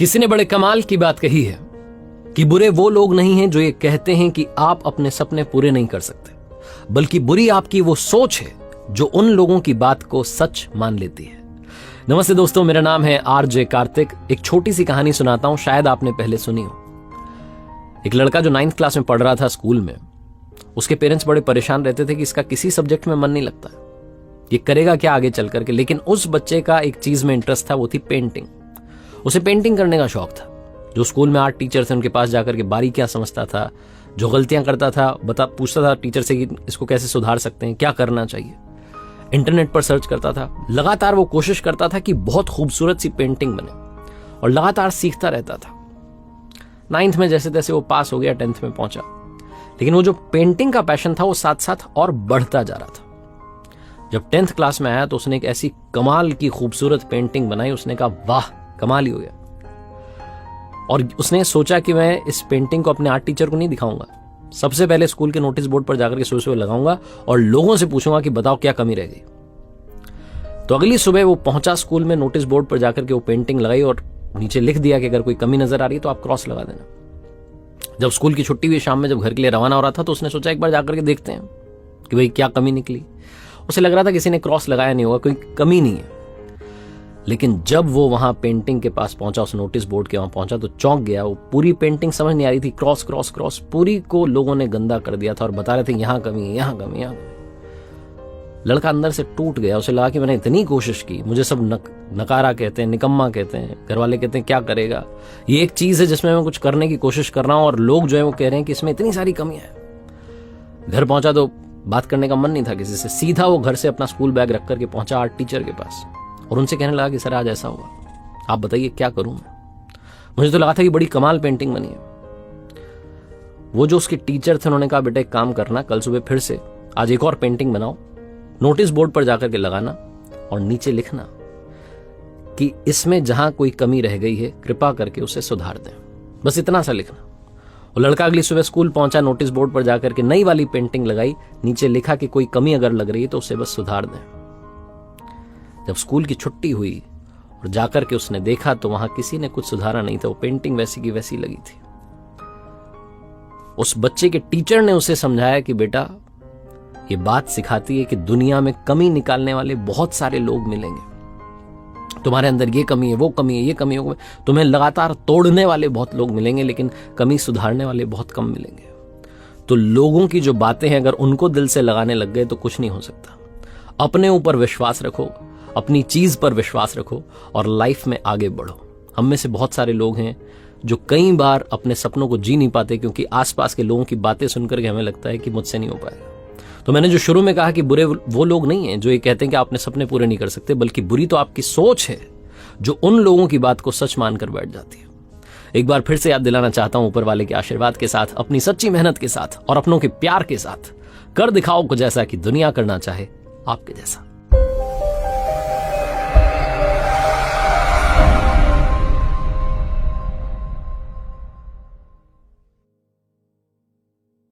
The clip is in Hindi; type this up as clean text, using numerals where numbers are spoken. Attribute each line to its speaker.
Speaker 1: किसी ने बड़े कमाल की बात कही है कि बुरे वो लोग नहीं हैं जो ये कहते हैं कि आप अपने सपने पूरे नहीं कर सकते, बल्कि बुरी आपकी वो सोच है जो उन लोगों की बात को सच मान लेती है। नमस्ते दोस्तों, मेरा नाम है आरजे कार्तिक। एक छोटी सी कहानी सुनाता हूं, शायद आपने पहले सुनी हो। एक लड़का जो 9th क्लास में पढ़ रहा था स्कूल में, उसके पेरेंट्स बड़े परेशान रहते थे कि इसका किसी सब्जेक्ट में मन नहीं लगता, ये करेगा क्या आगे चल करके। लेकिन उस बच्चे का एक चीज में इंटरेस्ट था, वो थी पेंटिंग। उसे पेंटिंग करने का शौक था। जो स्कूल में आर्ट टीचर थे उनके पास जाकर के बारीकियां समझता था, जो गलतियां करता था पूछता था टीचर से कि इसको कैसे सुधार सकते हैं, क्या करना चाहिए। इंटरनेट पर सर्च करता था, लगातार वो कोशिश करता था कि बहुत खूबसूरत सी पेंटिंग बने और लगातार सीखता रहता था। 9th में जैसे तैसे वो पास हो गया, 10th में पहुंचा। लेकिन वो जो पेंटिंग का पैशन था वो साथ साथ और बढ़ता जा रहा था। जब 10th क्लास में आया तो उसने एक ऐसी कमाल की खूबसूरत पेंटिंग बनाई। उसने कहा वाह, कमाल ही हो गया। और उसने सोचा कि मैं इस पेंटिंग को अपने आर्ट टीचर को नहीं दिखाऊंगा, सबसे पहले स्कूल के नोटिस बोर्ड पर जाकर के सुबह लगाऊंगा और लोगों से पूछूंगा कि बताओ क्या कमी रह गई। तो अगली सुबह वो पहुंचा स्कूल में, नोटिस बोर्ड पर जाकर के वो पेंटिंग लगाई और नीचे लिख दिया कि अगर कोई कमी नजर आ रही है तो आप क्रॉस लगा देना। जब स्कूल की छुट्टी हुई, शाम में जब घर के लिए रवाना हो रहा था, तो उसने सोचा एक बार जाकर के देखते हैं कि भाई क्या कमी निकली। उसे लग रहा था किसी ने क्रॉस लगाया नहीं होगा, कोई कमी नहीं है। लेकिन जब वो वहां पेंटिंग के पास पहुंचा, उस नोटिस बोर्ड के वहां पहुंचा, तो चौंक गया। वो पूरी पेंटिंग समझ नहीं आ रही थी, क्रॉस क्रॉस क्रॉस पूरी को लोगों ने गंदा कर दिया था और बता रहे थे यहां कमी है, यहां कमी, यहां कमी। लड़का अंदर से टूट गया। उसे लगा कि मैंने इतनी कोशिश की, मुझे सब नकारा कहते हैं, निकम्मा कहते हैं, घर वाले कहते हैं क्या करेगा। ये एक चीज है जिसमें मैं कुछ करने की कोशिश कर रहा हूं और लोग जो है वो कह रहे हैं कि इसमें इतनी सारी कमियां हैं। घर पहुंचा तो बात करने का मन नहीं था किसी से। सीधा वो घर से अपना स्कूल बैग रख करके पहुंचा आर्ट टीचर के पास और उनसे कहने लगा कि सर आज ऐसा हुआ, आप बताइए क्या करूं मैं। मुझे तो लगा था कि बड़ी कमाल पेंटिंग बनी है। वो जो उसके टीचर थे उन्होंने कहा बेटा एक काम करना, कल सुबह फिर से आज एक और पेंटिंग बनाओ, नोटिस बोर्ड पर जाकर के लगाना और नीचे लिखना कि इसमें जहां कोई कमी रह गई है कृपा करके उसे सुधार दें। बस इतना सा लिखना। वो लड़का अगली सुबह स्कूल पहुंचा, नोटिस बोर्ड पर जाकर के नई वाली पेंटिंग लगाई, नीचे लिखा कि कोई कमी अगर लग रही है तो उसे बस सुधार दें। जब स्कूल की छुट्टी हुई और जाकर के उसने देखा तो वहां किसी ने कुछ सुधारा नहीं था, वो पेंटिंग वैसी की वैसी लगी थी। उस बच्चे के टीचर ने उसे समझाया कि बेटा ये बात सिखाती है कि दुनिया में कमी निकालने वाले बहुत सारे लोग मिलेंगे। तुम्हारे अंदर ये कमी है, वो कमी है, ये कमी है, तुम्हें लगातार तोड़ने वाले बहुत लोग मिलेंगे, लेकिन कमी सुधारने वाले बहुत कम मिलेंगे। तो लोगों की जो बातें हैं अगर उनको दिल से लगाने लग गए तो कुछ नहीं हो सकता। अपने ऊपर विश्वास रखो, अपनी चीज पर विश्वास रखो और लाइफ में आगे बढ़ो। हम में से बहुत सारे लोग हैं जो कई बार अपने सपनों को जी नहीं पाते क्योंकि आसपास के लोगों की बातें सुनकर के हमें लगता है कि मुझसे नहीं हो पाएगा। तो मैंने जो शुरू में कहा कि बुरे वो लोग नहीं हैं जो ये कहते हैं कि आप अपने सपने पूरे नहीं कर सकते, बल्कि बुरी तो आपकी सोच है जो उन लोगों की बात को सच मानकर बैठ जाती है। एक बार फिर से याद दिलाना चाहता हूं, ऊपर वाले के आशीर्वाद के साथ, अपनी सच्ची मेहनत के साथ और अपनों के प्यार के साथ कर दिखाओ कुछ ऐसा कि दुनिया करना चाहे आपके जैसा।